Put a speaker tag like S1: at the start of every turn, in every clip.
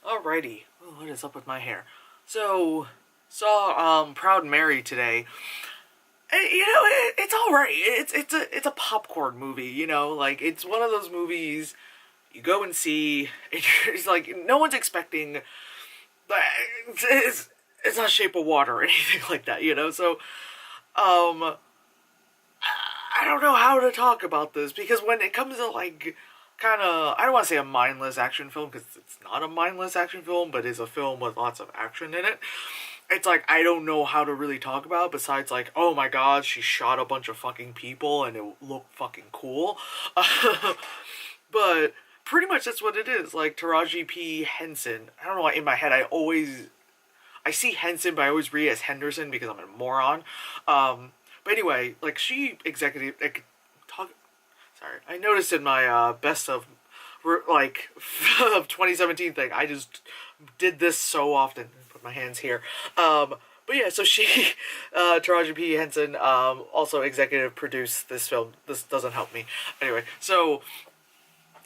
S1: Alrighty. Oh, what is up with my hair? So, saw Proud Mary today. It's all right. It's a popcorn movie. Like it's one of those movies you go and see. And it's like no one's expecting. It's not Shape of Water or anything like that. So um, I don't know how to talk about this because when it comes to like kind of, I don't want to say a mindless action film because it's not a mindless action film, but it's a film with lots of action in it. It's like I don't know how to really talk about besides like, oh my god, she shot a bunch of fucking people and it looked fucking cool. But pretty much that's what it is. Like Taraji P. Henson. I don't know why in my head I see Henson, but I always read it as Henderson because I'm a moron. But anyway, like she executive like talk. Sorry, I noticed in my best of like of 2017 thing, I just did this so often. Put my hands here. But yeah, so she, Taraji P. Henson, also executive produced this film. This doesn't help me. Anyway, so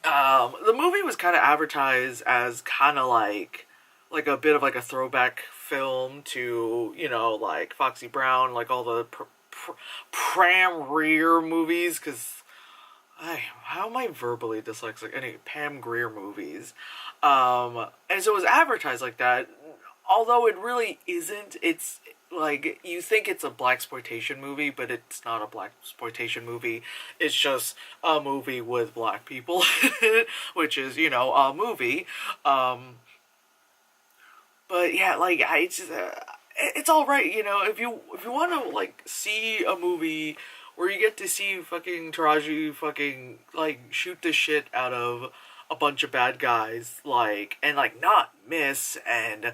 S1: the movie was kind of advertised as kind of like a bit of like a throwback film to like Foxy Brown, like all the Pram Grier movies, because how am I verbally dyslexic? Any Pam Grier movies, and so it was advertised like that. Although it really isn't. It's like you think it's a blaxploitation movie, but it's not a blaxploitation movie. It's just a movie with black people, which is a movie. But yeah, like it's all right. If you want to like see a movie where you get to see fucking Taraji fucking like shoot the shit out of a bunch of bad guys, like and like not miss and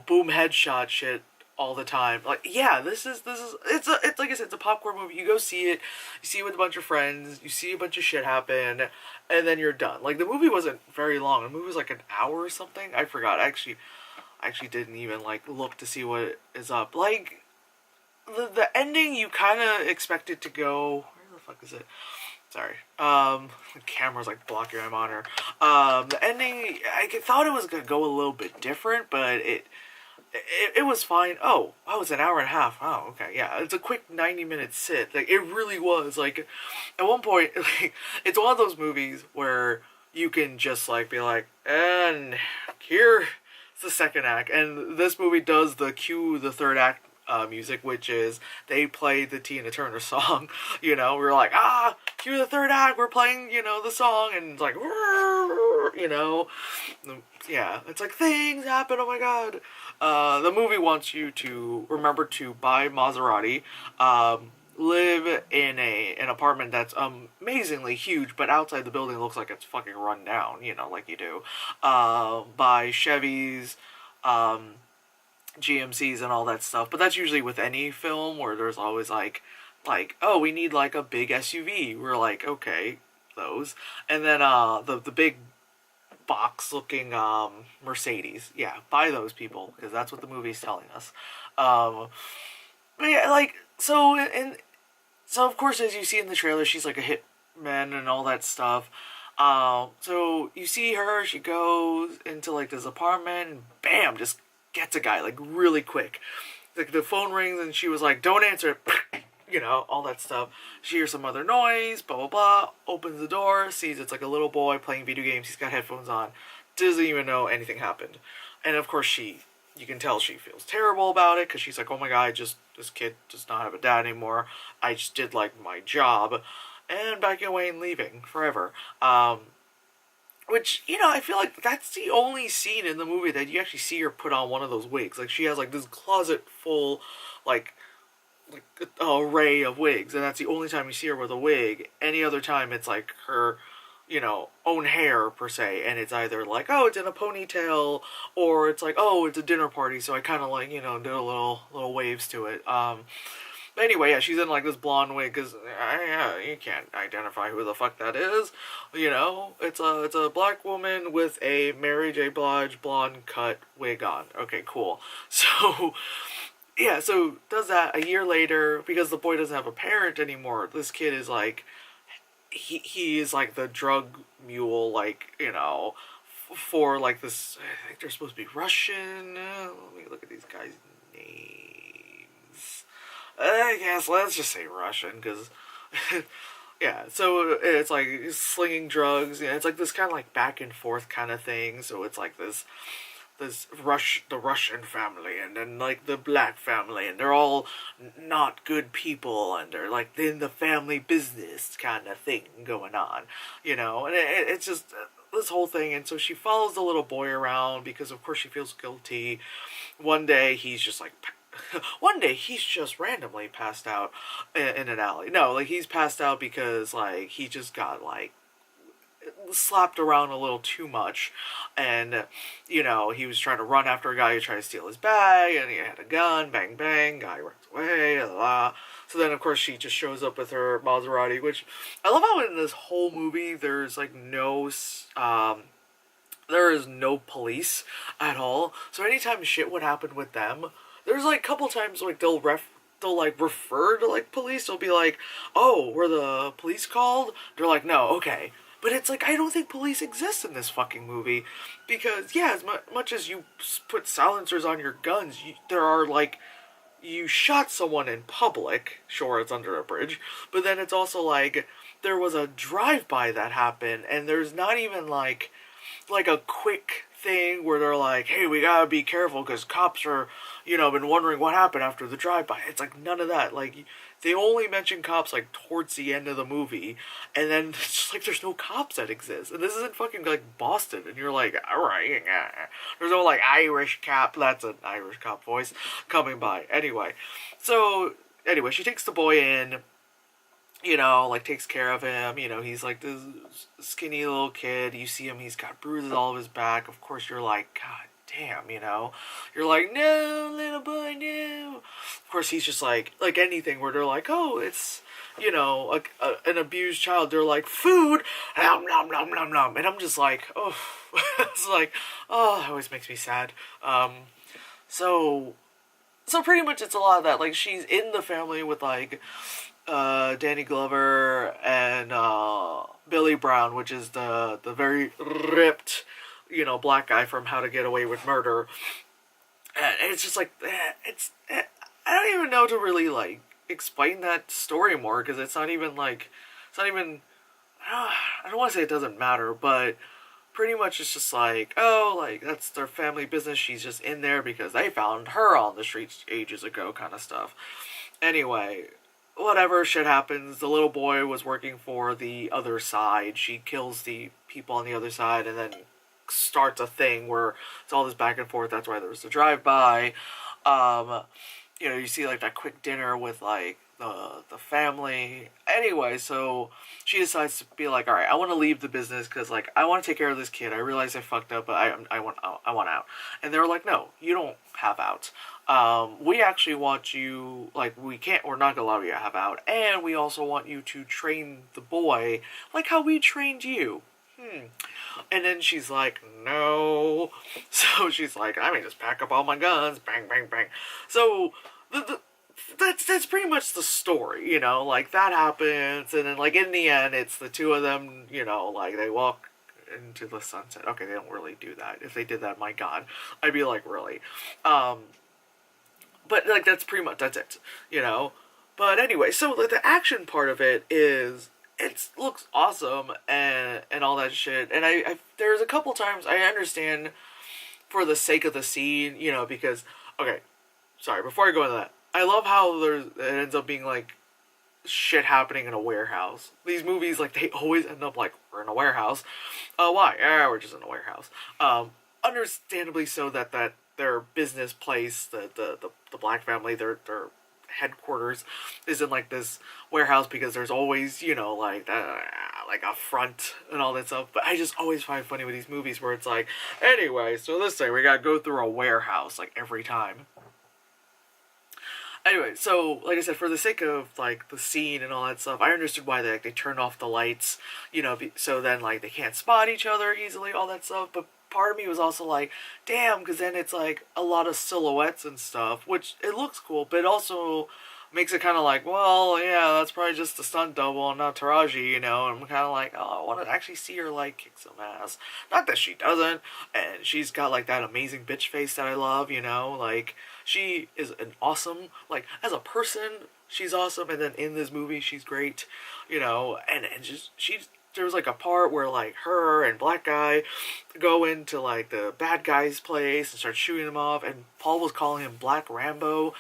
S1: boom headshot shit all the time. Like yeah, it's like I said, it's a popcorn movie. You go see it, you see it with a bunch of friends, you see a bunch of shit happen, and then you're done. Like the movie wasn't very long. The movie was like an hour or something. I forgot. I actually didn't even like look to see what is up. Like the ending, you kind of expect it to go. Where the fuck is it? Sorry. The camera's like blocking my monitor. The ending, I thought it was gonna go a little bit different, but it was fine. Oh, it's an hour and a half. Oh, okay, yeah. It's a quick 90-minute sit. Like it really was. Like at one point, like it's one of those movies where you can just like be like, and here's the second act, and this movie does the cue the third act music, which is they play the Tina Turner song. We're like, cue the third act, we're playing, the song, and it's like, yeah, it's like things happen, oh my god. The movie wants you to remember to buy Maserati, live in an apartment that's amazingly huge, but outside the building looks like it's fucking run down, like you do. Buy Chevys, GMCs and all that stuff. But that's usually with any film where there's always oh, we need like a big SUV. We're like, okay, those. And then the big box looking Mercedes. Yeah, buy those, people, because that's what the movie's telling us. But yeah, like so of course, as you see in the trailer, she's like a hitman and all that stuff. So you see her, she goes into like this apartment and bam, just gets a guy like really quick. Like the phone rings and she was like, don't answer it. All that stuff. She hears some other noise, blah blah blah, opens the door, sees it's like a little boy playing video games, he's got headphones on, doesn't even know anything happened. And of course you can tell she feels terrible about it, because she's like, oh my god, this kid does not have a dad anymore, I just did like my job, and backing away and leaving forever. Which, I feel like that's the only scene in the movie that you actually see her put on one of those wigs. Like, she has, like, this closet full, like array of wigs, and that's the only time you see her with a wig. Any other time, it's, like, her, own hair, per se, and it's either, like, oh, it's in a ponytail, or it's like, oh, it's a dinner party, so I kind of, like, do a little waves to it. But anyway, yeah, she's in like this blonde wig because you can't identify who the fuck that is. It's a black woman with a Mary J. Blige blonde cut wig on. Okay, cool. So yeah, so does that a year later, because the boy doesn't have a parent anymore. This kid is like he is like the drug mule, like for like this. I think they're supposed to be Russian. Let me look at these guys' names. I guess let's just say Russian, because yeah. So it's like slinging drugs. Yeah, it's like this kind of like back and forth kind of thing. So it's like the Russian family, and then like the black family, and they're all not good people, and they're like in the family business kind of thing going on, and it's just this whole thing. And so she follows the little boy around because of course she feels guilty. One day he's just like one day he's just randomly passed out in an alley. No, like he's passed out because like he just got like slapped around a little too much, and he was trying to run after a guy who tried to steal his bag, and he had a gun. Bang bang, guy runs away. Blah, blah. So then of course she just shows up with her Maserati, which I love how in this whole movie there's like there is no police at all. So anytime shit would happen with them, there's like a couple times like they'll like refer to like police. They'll be like, "Oh, were the police called?" They're like, "No, okay." But it's like, I don't think police exist in this fucking movie. Because, yeah, as much as you put silencers on your guns, there are, like, you shot someone in public. Sure, it's under a bridge. But then it's also, like, there was a drive-by that happened, and there's not even, like a quick thing where they're like, hey, we gotta be careful because cops are, been wondering what happened after the drive-by. It's like none of that. Like, they only mention cops like towards the end of the movie, and then it's just like there's no cops that exist. And this isn't fucking like Boston, and you're like, alright, there's no like Irish cop, that's an Irish cop voice, coming by. Anyway, she takes the boy in, like takes care of him. He's like this skinny little kid. You see him, he's got bruises all over his back. Of course, you're like, God damn, You're like, no, little boy, no. Of course, he's just like anything where they're like, oh, it's, an abused child. They're like, food, nom, nom, nom, nom, nom. And I'm just like, oh, it's like, oh, that always makes me sad. So pretty much it's a lot of that. Like, she's in the family with, like, Danny Glover and Billy Brown, which is the very ripped, black guy from How to Get Away with Murder. And it's just like, I don't even know to really like explain that story more, because I don't want to say it doesn't matter, but pretty much it's just like, oh, like that's their family business. She's just in there because they found her on the streets ages ago, kind of stuff. Anyway, whatever, shit happens. The little boy was working for the other side. She kills the people on the other side, and then starts a thing where it's all this back and forth. That's why there was the drive-by. You see like that quick dinner with like the family. Anyway, so she decides to be like, all right, I want to leave the business because like I want to take care of this kid. I realize I fucked up, but I want out. And they're like, no, you don't have out. We actually want you, like, we're not gonna allow you to have out, and we also want you to train the boy like how we trained you. And then she's like, no. So she's like, I may just pack up all my guns, bang, bang, bang. So that's pretty much the story, like that happens, and then like in the end, it's the two of them, like they walk into the sunset. Okay, they don't really do that. If they did that, my God, I'd be like, really? But like that's it, But anyway, so like the action part of it looks awesome and all that shit. And I there's a couple times I understand for the sake of the scene, because okay, sorry, before I go into that, I love how it ends up being like shit happening in a warehouse. These movies, like, they always end up like, we're in a warehouse. Why? Yeah, we're just in a warehouse. Understandably so that their business place, the black family, their headquarters is in like this warehouse, because there's always, like a front and all that stuff. But I just always find funny with these movies where it's like, anyway, so this thing, we gotta go through a warehouse like every time. Anyway, so, like I said, for the sake of, like, the scene and all that stuff, I understood why they turned off the lights, so then, like, they can't spot each other easily, all that stuff. But part of me was also like, damn, because then it's, like, a lot of silhouettes and stuff, which it looks cool, but it also makes it kind of like, well, yeah, that's probably just a stunt double and not Taraji, you know. And I'm kind of like, oh, I want to actually see her like kick some ass. Not that she doesn't, and she's got like that amazing bitch face that I love, you know. Like she is an awesome, like as a person, she's awesome, and then in this movie, she's great, you know. And just she's there was like a part where like her and Black Guy go into like the bad guy's place and start shooting him off, and Paul was calling him Black Rambo.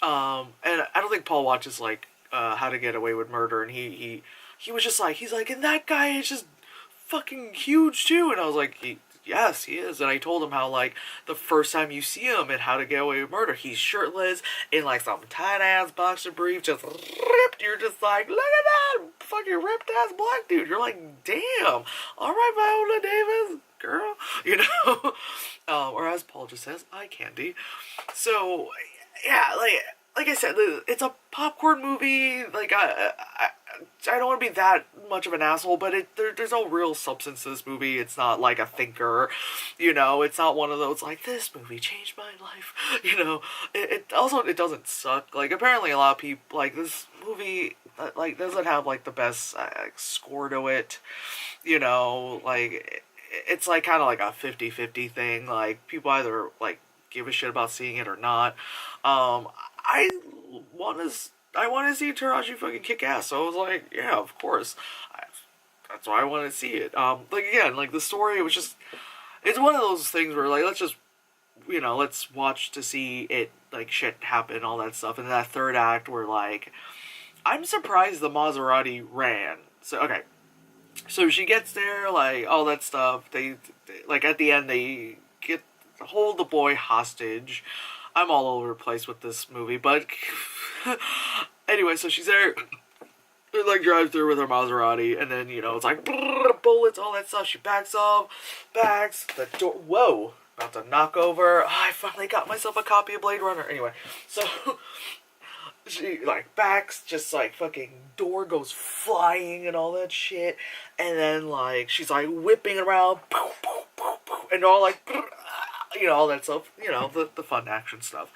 S1: And I don't think Paul watches like How to Get Away with Murder, and he was just like, he's like, and that guy is just fucking huge too, and I was like, yes, he is. And I told him how like the first time you see him in How to Get Away with Murder, he's shirtless in like some tight ass boxer brief, just ripped. You're just like, look at that fucking ripped ass black dude. You're like, damn. All right, Viola Davis, girl, you know. Or as Paul just says, eye candy. So yeah, like I said, it's a popcorn movie. Like I don't want to be that much of an asshole, but there's no real substance to this movie. It's not like a thinker, you know. It's not one of those like this movie changed my life, you know. It also it doesn't suck. Like apparently a lot of people like this movie like doesn't have like the best score to it, you know. Like it's like kind of like a 50-50 thing. Like people either like give a shit about seeing it or not. I want to I want to see Taraji fucking kick ass. So I was like, yeah, of course. That's why I want to see it. Like again, like the story was just, it's one of those things where like let's just, you know, let's watch to see it like shit happen, all that stuff. And that third act where like, I'm surprised the Maserati ran. So okay, so she gets there, like all that stuff. They like at the end they get hold the boy hostage. I'm all over the place with this movie, but anyway, so she's there, like drives through with her Maserati, and then you know it's like bullets, all that stuff. She backs the door. Whoa, about to knock over. Oh, I finally got myself a copy of Blade Runner. Anyway, so she like backs, just like fucking door goes flying and all that shit, and then like she's like whipping around, and all like. You know, all that stuff, you know, the fun action stuff.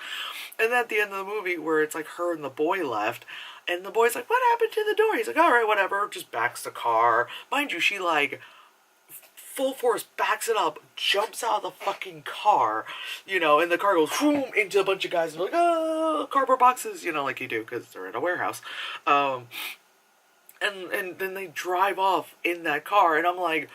S1: And then at the end of the movie, where it's like her and the boy left, and the boy's like, what happened to the door? He's like, alright, whatever, just backs the car. Mind you, she like, full force backs it up, jumps out of the fucking car, you know, and the car goes, whoom, into a bunch of guys, and they're like, oh, cardboard boxes, you know, like you do, because they're in a warehouse. And then they drive off in that car, and I'm like,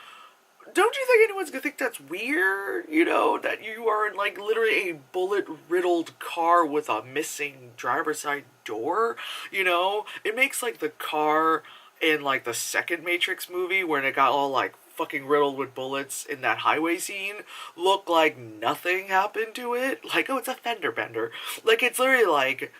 S1: don't you think anyone's gonna think that's weird? You know, that you are in like literally a bullet-riddled car with a missing driver's side door? You know, it makes like the car in like the second Matrix movie when it got all like fucking riddled with bullets in that highway scene look like nothing happened to it. Like, oh, it's a fender bender. Like it's literally like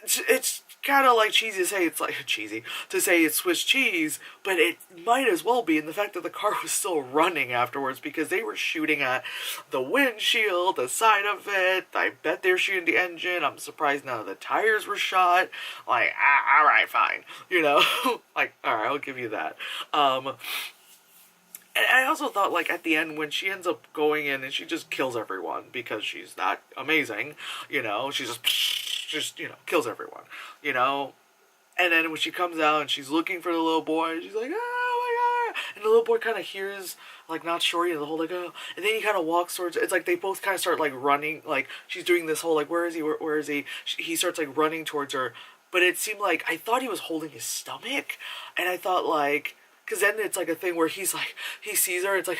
S1: it's kind of like cheesy to say it's like cheesy to say it's Swiss cheese, but it might as well be in the fact that the car was still running afterwards because they were shooting at the windshield, the side of it. I bet they're shooting the engine. I'm surprised none of the tires were shot. Like, all right, fine, you know, like all right, I'll give you that. And I also thought, like, at the end, when she ends up going in and she just kills everyone because she's that amazing, you know, she just, you know, kills everyone, you know? And then when she comes out and she's looking for the little boy, she's like, oh my god! And the little boy kind of hears, like, not sure, you know, the whole, like, oh. And then he kind of walks towards, it's like they both kind of start, like, running, like, she's doing this whole, like, where is he, where is he? He starts, like, running towards her. But it seemed like, I thought he was holding his stomach. And I thought, like, because then it's like a thing where he's like, he sees her, it's like,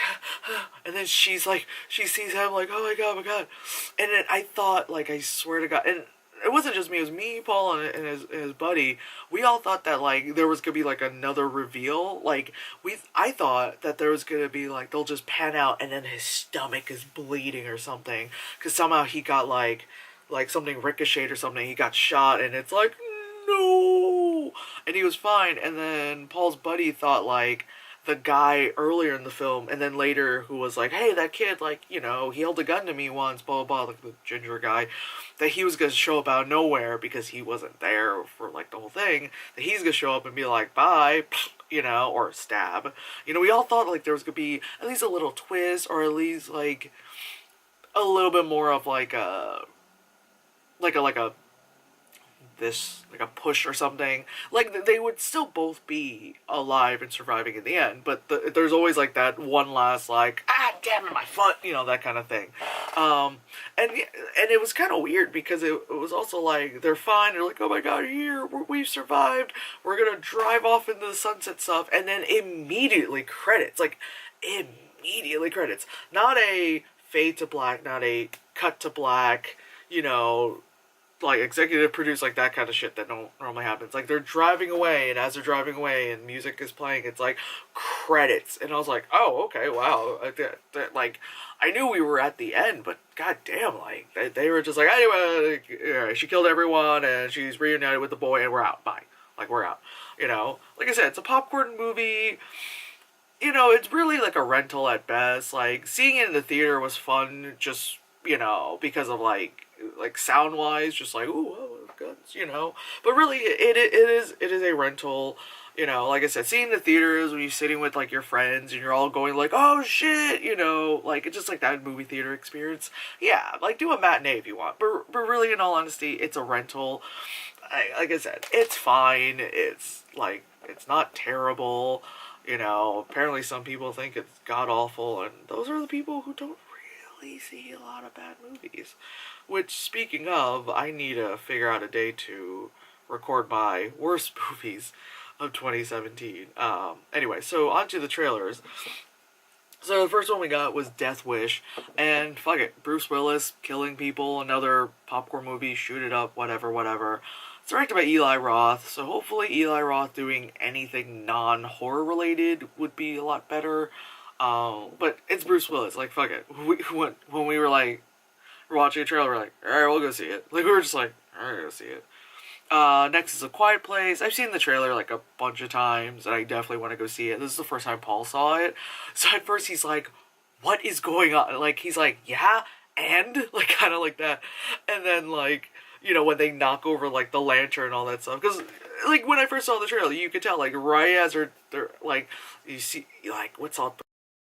S1: and then she's like, she sees him, like, oh my god. And then I thought, like, I swear to God, and it wasn't just me, it was me, Paul, and his buddy. We all thought that, like, there was gonna be, like, another reveal. Like, I thought that there was gonna be, like, they'll just pan out, and then his stomach is bleeding or something. Because somehow he got, like, something ricocheted or something, he got shot, and it's like, no! And he was fine, and then Paul's buddy thought, like, the guy earlier in the film, and then later who was like, hey, that kid, like, you know, he held a gun to me once, blah, blah, blah, like the ginger guy, that he was going to show up out of nowhere because he wasn't there for, like, the whole thing, that he's going to show up and be like, bye, you know, or stab. You know, we all thought, like, there was going to be at least a little twist, or at least, like, a little bit more of, like a this, like a push or something. Like they would still both be alive and surviving in the end, but there's always like that one last like, ah, damn it, my foot, that kind of thing. And it was kind of weird because it was also like they're fine. They're like, oh my god, we've survived. We're gonna drive off into the sunset stuff, and then immediately credits, like immediately credits. Not a fade to black, not a cut to black, like executive produce, like that kind of shit that no normally happens. Like they're driving away, and as they're driving away and music is playing, it's like credits, and I was like, oh, okay, wow. Like I knew we were at the end, but goddamn, like they were just like, anyway, she killed everyone and she's reunited with the boy and we're out. Bye. Like we're out. Like I said, it's a popcorn movie. It's really like a rental at best. Like seeing it in the theater was fun, just because of like sound wise, just like ooh, guns, But really, it is a rental. Like I said, seeing the theaters when you're sitting with like your friends and you're all going like, oh shit, like it's just like that movie theater experience. Yeah, like do a matinee if you want, but really, in all honesty, it's a rental. Like I said, it's fine. It's like it's not terrible. Apparently some people think it's god awful, and those are the people who don't really see a lot of bad movies. Which, speaking of, I need to figure out a day to record my worst movies of 2017. Anyway, so on to the trailers. So the first one we got was Death Wish, and fuck it, Bruce Willis killing people, another popcorn movie, shoot it up, whatever. It's directed by Eli Roth, so hopefully Eli Roth doing anything non-horror related would be a lot better. But it's Bruce Willis, like fuck it. When we were like, we're watching a trailer, we're like, alright, we'll go see it. Like we were just like, alright, go see it. Next is A Quiet Place. I've seen the trailer like a bunch of times, and I definitely want to go see it. This is the first time Paul saw it. So at first he's like, what is going on? Like, he's like, yeah, and? Like, kind of like that. And then, like, when they knock over, like, the lantern and all that stuff. Because, like, when I first saw the trailer, you could tell, like, right as they're like, you see, like, what's all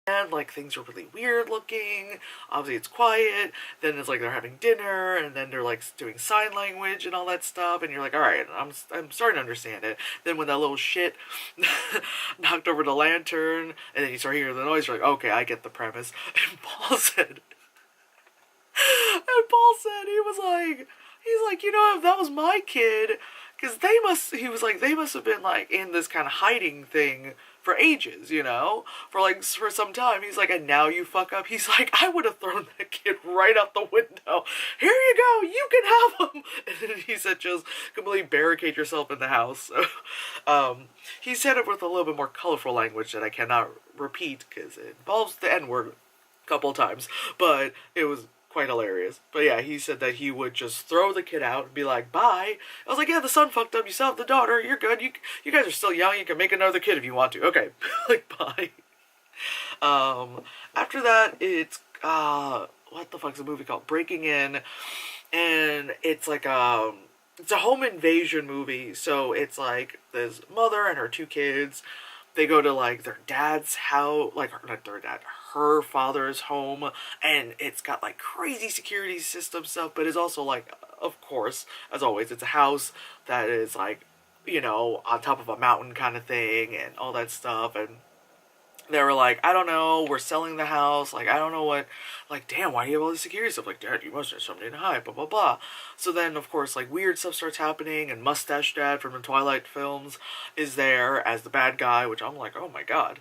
S1: and like things are really weird looking. Obviously it's quiet. Then it's like they're having dinner, and then they're like doing sign language and all that stuff, and you're like, all right, I'm starting to understand it. Then when that little shit knocked over the lantern, and then you start hearing the noise, you're like, okay, I get the premise. And Paul said he was like, if that was my kid, because he was like, they must have been like in this kind of hiding thing for ages, for some time. He's like, and now you fuck up. He's like, I would have thrown that kid right out the window. Here you go, you can have him. And then he said, just completely barricade yourself in the house. So, he said it with a little bit more colorful language that I cannot repeat because it involves the N-word a couple of times, but it was quite hilarious. But yeah, he said that he would just throw the kid out and be like, bye. I was like, yeah, the son fucked up, you still have the daughter, you're good, you guys are still young, you can make another kid if you want to. Okay. Like, bye. After that, it's what the fuck's the movie called? Breaking In. And it's like it's a home invasion movie. So it's like this mother and her two kids, they go to like their dad's house, like not their dad, her father's home, and it's got like crazy security system stuff, but it's also like, of course, as always, it's a house that is like, on top of a mountain kind of thing and all that stuff. And they were like, I don't know, we're selling the house, like, I don't know what, like, damn, why do you have all this security stuff? Like, Dad, you must have something to hide, blah, blah, blah. So then, of course, like, weird stuff starts happening, and Mustache Dad from the Twilight films is there as the bad guy, which I'm like, oh my god.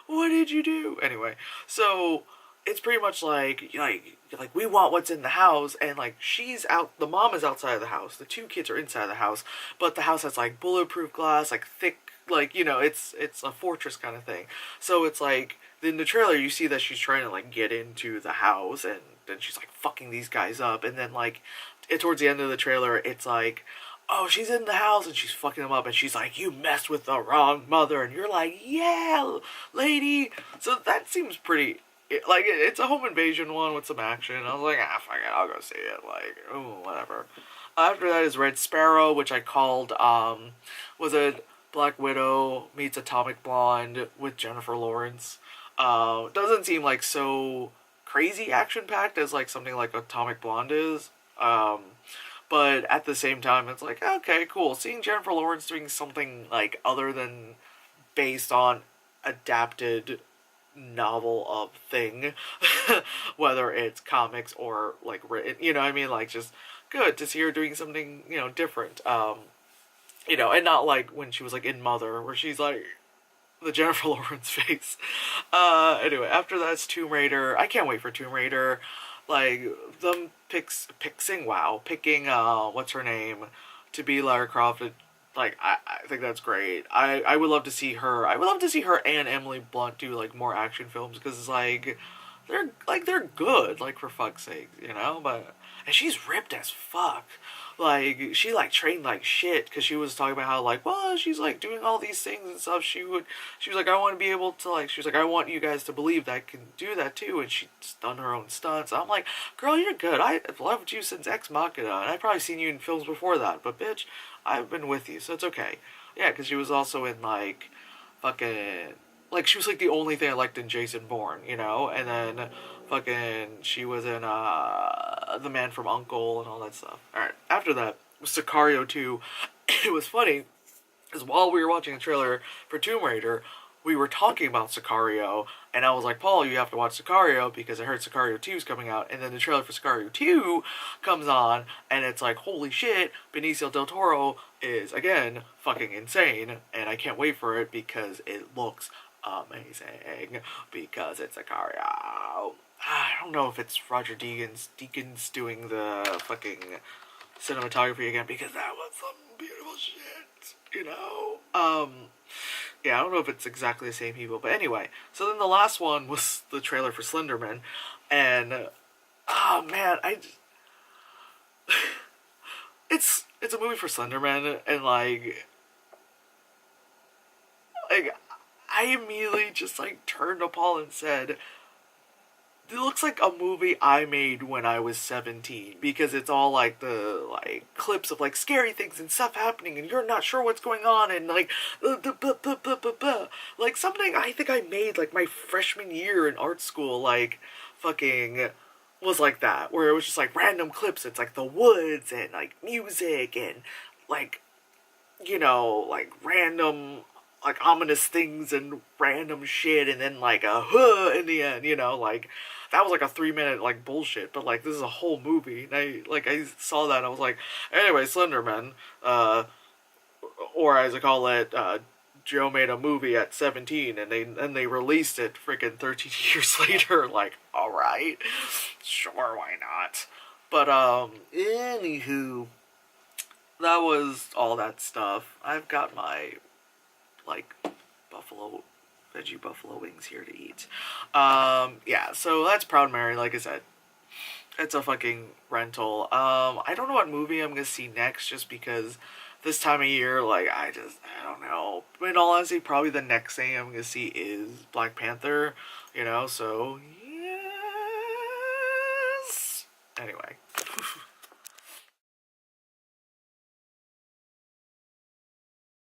S1: What did you do? Anyway, so it's pretty much like, we want what's in the house, and, like, the mom is outside of the house, the two kids are inside of the house, but the house has, like, bulletproof glass, like, thick, like, it's a fortress kind of thing. So it's like, in the trailer you see that she's trying to like get into the house, and then she's like fucking these guys up, and then like towards the end of the trailer it's like, oh, she's in the house and she's fucking them up, and she's like, you messed with the wrong mother, and you're like, yeah, lady. So that seems pretty, like, it's a home invasion one with some action. I was like, fuck it, I'll go see it, like, ooh, whatever. After that is Red Sparrow, which I called was it Black Widow meets Atomic Blonde with Jennifer Lawrence. Doesn't seem like so crazy action-packed as like something like Atomic Blonde is. But at the same time, it's like, okay, cool. Seeing Jennifer Lawrence doing something like other than based on adapted novel of thing, whether it's comics or like written, you know what I mean? Like, just good to see her doing something, different. And not like when she was like in Mother, where she's like the Jennifer Lawrence face. Anyway, after that's Tomb Raider. I can't wait for Tomb Raider. Like, them picking, what's her name, to be Lara Croft. Like, I think that's great. I would love to see her. I would love to see her and Emily Blunt do, like, more action films, because, like, they're good, like, for fuck's sake, But, and she's ripped as fuck. Like, she, like, trained like shit, because she was talking about how, like, well, she's, like, doing all these things and stuff. She was like, I want to be able to, like, she was like, I want you guys to believe that I can do that, too, and she's done her own stunts. I'm like, girl, you're good. I've loved you since Ex Machina, and I've probably seen you in films before that, but, bitch, I've been with you, so it's okay. Yeah, because she was also in, like, fucking, like, she was, like, the only thing I liked in Jason Bourne, and then fucking, she was in, The Man from U.N.C.L.E. and all that stuff. Alright, after that was Sicario 2. It was funny, because while we were watching the trailer for Tomb Raider, we were talking about Sicario, and I was like, Paul, you have to watch Sicario, because I heard Sicario 2 is coming out, and then the trailer for Sicario 2 comes on, and it's like, holy shit, Benicio del Toro is, again, fucking insane, and I can't wait for it, because it looks amazing, because it's Sicario. I don't know if it's Roger Deakins doing the fucking cinematography again, because that was some beautiful shit, Yeah, I don't know if it's exactly the same people, but anyway. So then the last one was the trailer for Slenderman, and, oh man, it's a movie for Slenderman, and like, I immediately just, like, turned to Paul and said, it looks like a movie I made when I was 17, because it's all, like, the, like, clips of, like, scary things and stuff happening, and you're not sure what's going on, and, like, like, something I think I made, like, my freshman year in art school, like, fucking was like that, where it was just, like, random clips. It's, like, the woods, and, like, music, and, like, like, random, like, ominous things and random shit, and then, like, a huh in the end, like, that was, like, a 3-minute, like, bullshit, but, like, this is a whole movie, and I saw that, and I was like, anyway, Slenderman, or as I call it, Joe made a movie at 17, and they released it freaking 13 years later, like, alright, sure, why not, but, anywho, that was all that stuff. I've got my, like, veggie buffalo wings here to eat. Yeah, so that's Proud Mary, like I said. It's a fucking rental. I don't know what movie I'm gonna see next, just because this time of year, like, I don't know. But in all honesty, probably the next thing I'm gonna see is Black Panther, so, yes. Anyway.